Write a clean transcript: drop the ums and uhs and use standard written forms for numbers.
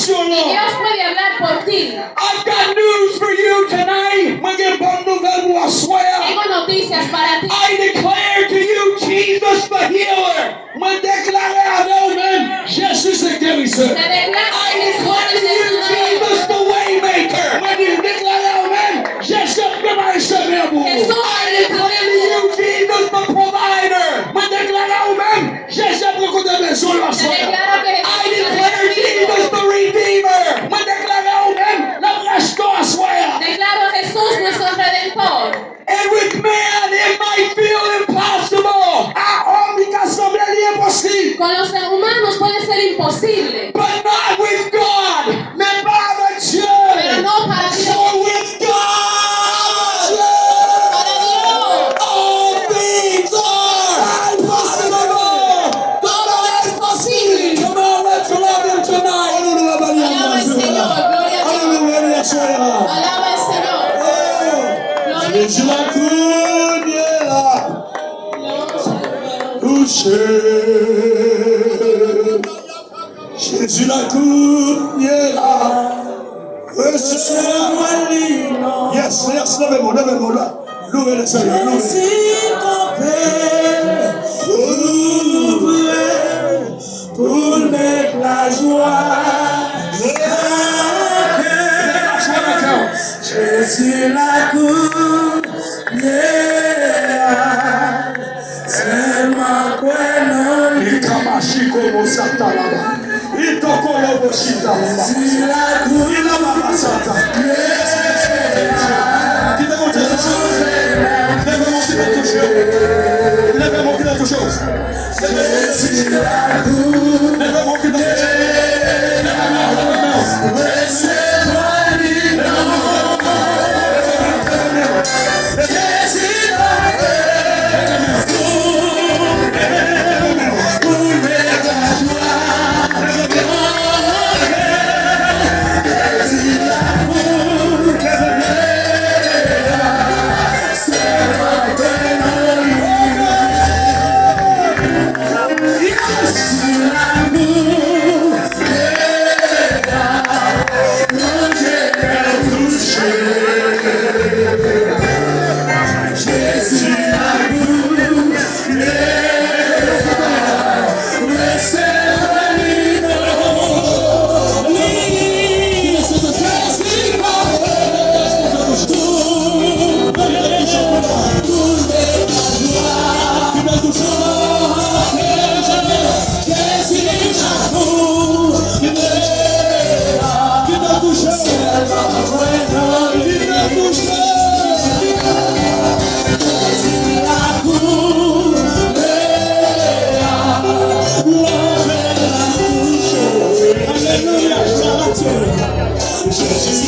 against your Y Lord. Dios puede hablar por ti. I've got news for you tonight. Tengo noticias para ti. I declare to you Jesus the healer. Me declaré a Dios, man. Jesus the Demisur. Te declaro I que Jesús declare to es you el sanador. Jesus the waymaker. Me declaré a man. Jesus the Demisur. I declare to you Jesus the provider. Me declaré a man. Jesus the Demisur. Te declaro que I Jesús declare es el Jesus the redeemer. Me declaré a man. La restauración. Declaro Jesús nuestro redentor. And with man, it might feel impossible. Con los humanos puede ser imposible, But not with God. pero no para Dios. For with God, Para Dios, all things are possible. todo es posible. Come on, let's love Him tonight. Alaba al Señor, gloria a Dios. Alaba al Señor. Gloria a Jésus Dios. la couronne touché. Jésus la couronne Yes, yes, levez-moi, levez-moi là. Louez le Seigneur, louez. Pour mettre la joie. Jésus la cour, c'est ma quelle Ikamashiko mosata laba. Itokolo moshita laba. Jésus la cour, Ila baba sata. Qui veut monter quelque chose? Lève-moi quelque chose. Lève-moi quelque chose. Jésus la cour, Lève-moi quelque chose. Jésus